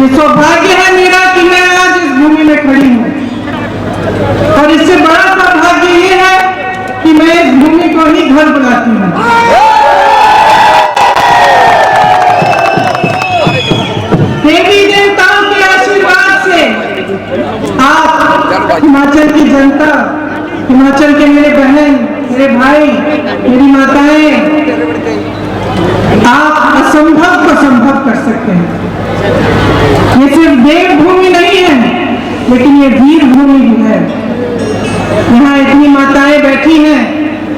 ये सौभाग्य है मेरा कि मैं आज इस भूमि में खड़ी हूँ, और इससे बड़ा सौभाग्य ये है कि मैं इस भूमि को ही घर बुलाती हूँ। देवी देवताओं के आशीर्वाद से आप हिमाचल की जनता, हिमाचल के मेरे बहन, मेरे भाई, मेरी माताएं, आप असंभव को संभव कर सकते हैं। ये सिर्फ देवभूमि नहीं है, लेकिन ये वीर भूमि भी है। यहाँ इतनी माताएं बैठी हैं,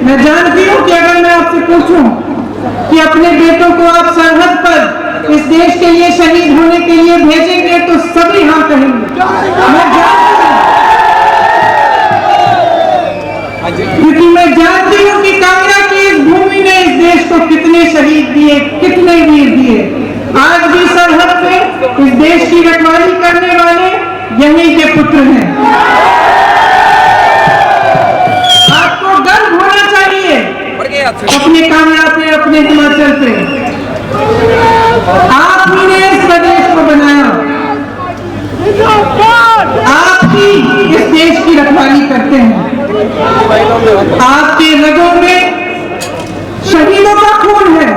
मैं जानती हूँ कि अगर मैं आपसे पूछूं कि अपने बेटों को आप सरहद पर इस देश के लिए शहीद होने के लिए भेजेंगे तो सभी हाँ कहेंगे। मैं जानती हूँ, क्योंकि मैं जानती हूँ कि कांगड़ा की इस भूमि ने इस देश को कितने शहीद दिए, कितने वीर दिए। आज भी सरहद पे इस देश की रखवाली करने वाले यहीं के पुत्र हैं। आपको गर्व होना चाहिए अपने कांगड़ा पे, अपने हिमाचल पे। आप ही ने इस प्रदेश को बनाया, आप ही इस देश की रखवाली करते हैं। आपके रगों में शहीदों का खून है,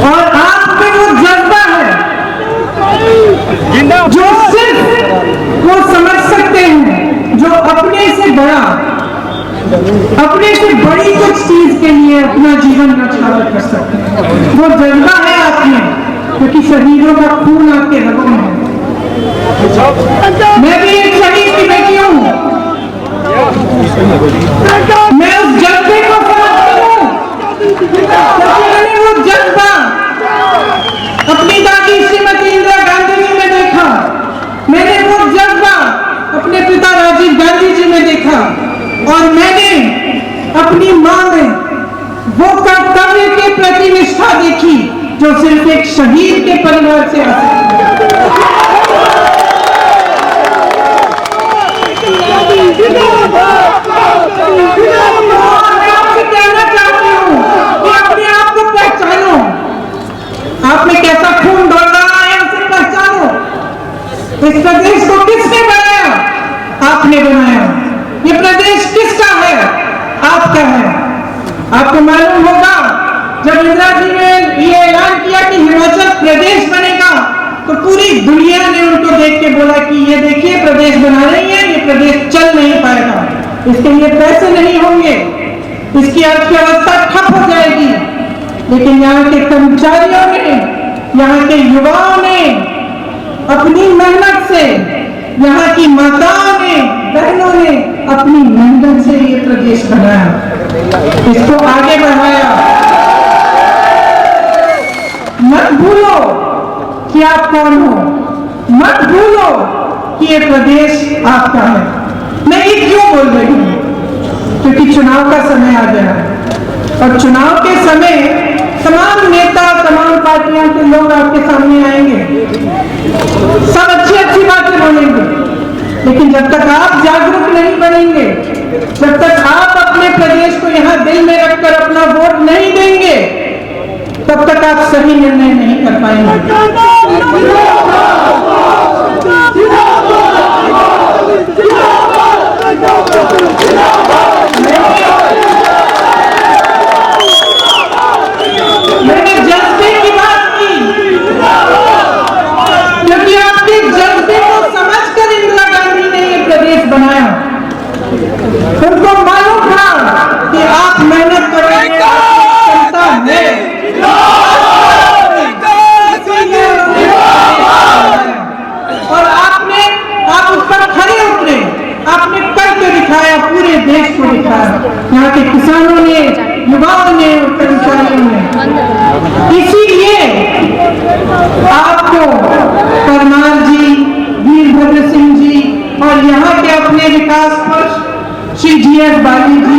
और आप में वो जज्बा है जो सिर्फ वो समझ सकते हैं जो अपने से बड़ा, अपने से बड़ी कुछ चीज के लिए अपना जीवन न्यौछावर कर सकते हैं। वो जज्बा है आप में, क्योंकि शहीदों का खून आपके रगों में है। मैं भी एक शहीद की बेटी हूँ, मैं उस जज्बे को समझती हूँ, क्योंकि मैंने वो जज्बा अपनी दादी श्रीमती इंदिरा गांधी जी में देखा, मैंने वो जज्बा अपने पिता राजीव गांधी जी में देखा, और मैंने अपनी मां में वो कर्तव्य के प्रति निष्ठा देखी जो सिर्फ एक शहीद के परिवार से आ सकती है। मैं आपसे कहना चाहती हूँ कि अपने आप को पहचानो, आप में कैसा खून दौड़ रहा है उसे पहचानो। इस प्रदेश को किसने बनाया? आपने बनाया। ये प्रदेश किसका है? आपका है। आपको मालूम होगा जब इंदिरा जी ने ये ऐलान किया कि हिमाचल प्रदेश बनेगा, तो पूरी दुनिया ने उनको देख के बोला कि ये देखिए प्रदेश बना रही है, ये प्रदेश चल नहीं पाएगा, इसके लिए पैसे नहीं होंगे, इसकी अर्थव्यवस्था ठप हो जाएगी। लेकिन यहाँ के कर्मचारियों ने, यहाँ के युवाओं ने अपनी मेहनत से, यहाँ की माताओं ने, बहनों ने अपनी मेहनत से ये प्रदेश बनाया, इसको आगे बढ़ाया। मत भूलो कि आप कौन हो, मत भूलो कि ये प्रदेश आपका है। मैं ये क्यों बोल रही हूँ? क्योंकि चुनाव का समय आ गया है, और चुनाव के समय तमाम नेता, तमाम पार्टियों के लोग आपके सामने आएंगे, सब अच्छी अच्छी बातें बोलेंगे, लेकिन जब तक आप जागरूक नहीं बनेंगे, जब तक आप अपने प्रदेश को यहाँ दिल में रखकर अपना वोट नहीं देंगे, तब तक आप सही निर्णय नहीं कर पाएंगे। मैंने जज्बे की बात की, क्योंकि आपके जज्बे को समझकर इंदिरा गांधी ने ये प्रदेश बनाया। उनको मालूम था कि आप मेहनत करेंगे, क्षमता है, और आप उस पर खड़े उतरे, आपने करके दिखाया, पूरे देश को दिखाया। यहाँ के किसानों ने, युवाओं ने, कर्मचारियों ने। इसीलिए आपको परमार जी, वीरभद्र सिंह जी, और यहाँ के अपने विकास पुरुष श्री GS बाली जी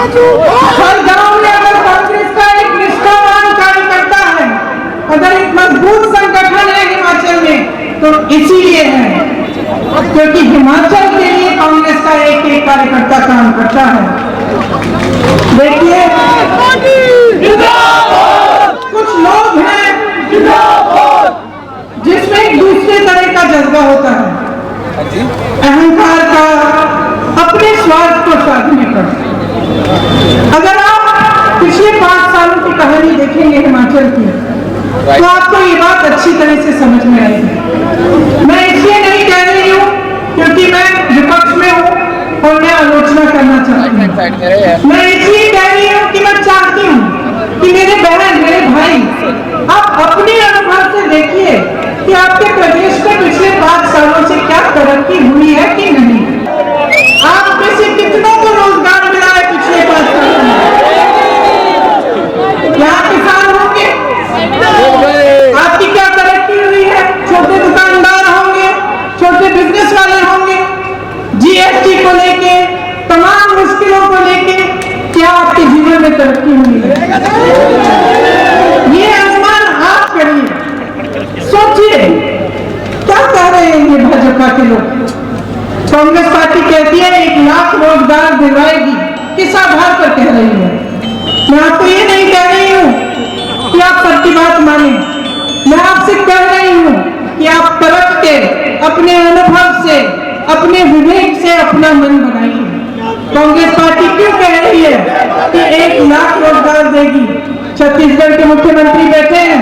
हर गांव में अगर कांग्रेस का एक निष्ठावान कार्यकर्ता है, अगर एक मजबूत संगठन है हिमाचल में, तो इसीलिए है क्योंकि हिमाचल के लिए कांग्रेस का एक एक कार्यकर्ता काम करता है। देखिए, कुछ लोग हैं जिसमें एक दूसरे तरह का जज्बा होता है, अहंकार का, अपने स्वार्थ को साधने का। अगर आप पिछले 5 सालों की कहानी देखेंगे हिमाचल की, तो आपको ये बात अच्छी तरह से समझ में आएगी। मैं इसलिए नहीं कह रही हूँ क्योंकि मैं विपक्ष में हूँ और मैं आलोचना करना चाहती हूँ। मैं इसलिए कह रही हूँ कि मैं चाहती हूँ कि मेरे बहन, मेरे भाई, आप अपने अनुभव से देखिए कि आपके प्रदेश में पिछले 5 सालों से क्या तरक्की हुई है कि नहीं। आप में से कितनों को रोजगार मिला है पिछले 5 सालों में? क्या किसान होंगे? आपकी क्या तरक्की हुई है? छोटे दुकानदार होंगे, छोटे बिजनेस वाले होंगे, जीएसटी को लेके, तमाम मुश्किलों को लेके क्या आपके जीवन में तरक्की हुई है? ये अनुमान आप करिए, सोचिए क्या कह रहे हैं ये भाजपा के लोग। कांग्रेस पार्टी कहती है 1 लाख रोजगार दिलवाएगी, किस आधार पर कह रही है? मैं आपको ये नहीं कह रही हूँ कि आप सबकी बात माने, मैं आपसे कह रही हूँ कि आप परख के अपने अनुभव से, अपने विवेक से अपना मन बनाइए। कांग्रेस पार्टी क्यों कह रही है कि 1 लाख रोजगार देगी? छत्तीसगढ़ के मुख्यमंत्री बैठे हैं,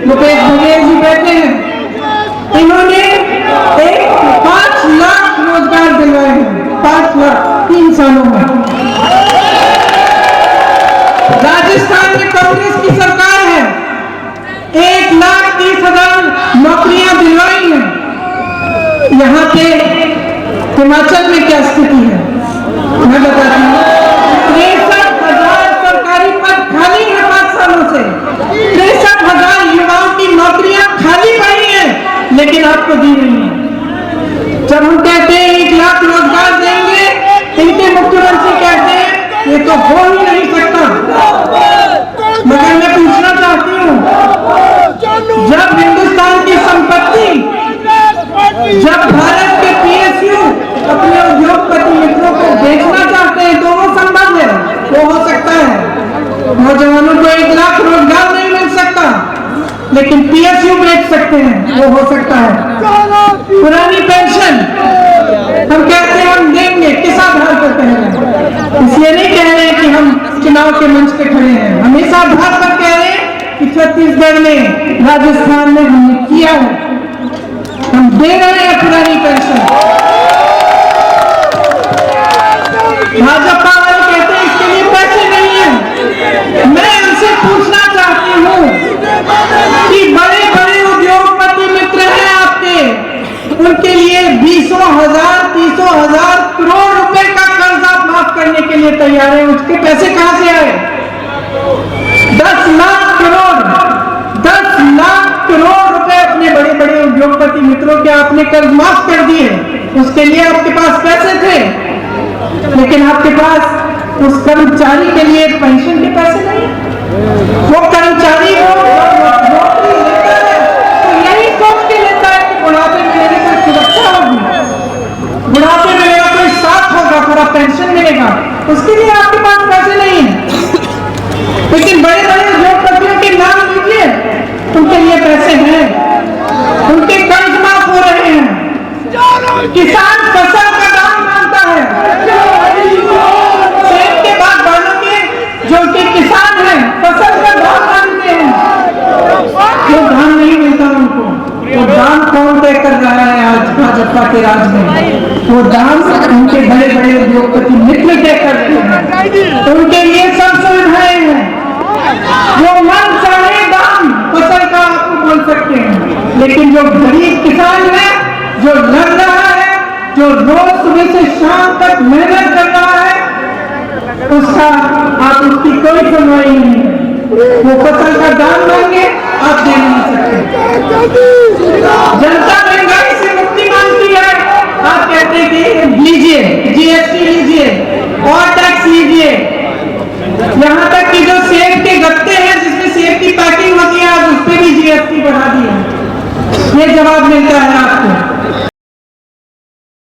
भूपेश बघेल जी बैठे हैं, इन्होंने 5 लाख रोजगार दिलवाए हैं, 5 लाख 3 सालों में। राजस्थान में कांग्रेस की सरकार है, 1,30,000 नौकरियां दिलवाई हैं। यहाँ पे हिमाचल में क्या स्थिति है मैं बताती हूँ। 63,000 सरकारी पद खाली है 5 सालों से, 63,000 युवाओं की नौकरियां खाली पड़ी हैं, लेकिन आपको दी नहीं है। जब हम कहते हैं 1 लाख रोजगार देंगे, इनके मुख्यमंत्री कहते हैं ये तो हो ही नहीं सकता। मगर मैं पूछना चाहती हूँ, जब हिंदुस्तान की संपत्ति, जब भारत के पीएसयू अपने उद्योगपति मित्रों को बेचना चाहते हैं, तो वो संभव है, वो हो सकता है। नौजवानों को 1 लाख रोजगार नहीं मिल सकता, लेकिन पीएसयू बेच सकते हैं, वो हो सकता है। पुरानी पेंशन हम कहते हैं हम देंगे, किस आधार पर कह रहे हैं? इसलिए नहीं कह रहे हैं कि हम चुनाव के मंच पे खड़े हैं, हम इस आधार पर कह रहे हैं कि छत्तीसगढ़ में, राजस्थान में हमने किया है, हम दे रहे हैं पुरानी पेंशन। भाजपा वाले कहते हैं इसके लिए पैसे नहीं है। मैं उनसे पूछना चाहती हूँ कि बड़े बड़े उद्योगपति मित्र हैं आपके, उनके लिए 20,000, 30,000 करोड़ रुपए का कर्ज आप माफ करने के लिए तैयार हैं। उसके पैसे कहां से आए? 10 लाख करोड़ रुपए अपने बड़े बड़े उद्योगपति मित्रों के आपने कर्ज माफ कर दिए। उसके लिए आपके पास पैसे थे, लेकिन आपके पास उस कर्मचारी के लिए पेंशन के पैसे नहीं। वो कर्मचारी नौकरी लेता है तो यही सोच के लेता है कि बुढ़ापे में मेरी कोई सुरक्षा होगी, बुढ़ापे में मेरा कोई साथ होगा, पूरा पेंशन मिलेगा। उसके लिए आपके पास पैसे नहीं है। लेकिन बड़े बड़े उद्योगपतियों के नाम लीजिए, उनके लिए पैसे हैं, उनके कर्ज माफ हो रहे हैं। किसान फसल का दाम मांगता है, सेब के बाग वालों के जो कि किसान हैं फसल का दाम मांगते हैं, वो दाम नहीं मिलता उनको। वो दाम कौन तय कर रहा है आज भाजपा के राज में? वो दाम उनके बड़े बड़े उद्योगपति मित्र तय करते हैं। उनके लिए सब सुविधाएं हैं, वो मन चाहे दाम फसल का आपको बोल सकते हैं। लेकिन जो गरीब किसान है, जो लड़ रहा है, जो रोज सुबह से शाम तक मेहनत कर रहा है, उसका आप उसकी कोई सुनवाई नहीं है। वो फसल का दाम मांगे, आप दे नहीं सकते। जनता महंगाई से मुक्ति मांगती है, आप कहते हैं कि लीजिए, जीएसटी लीजिए और टैक्स लीजिए, ये जवाब मिलता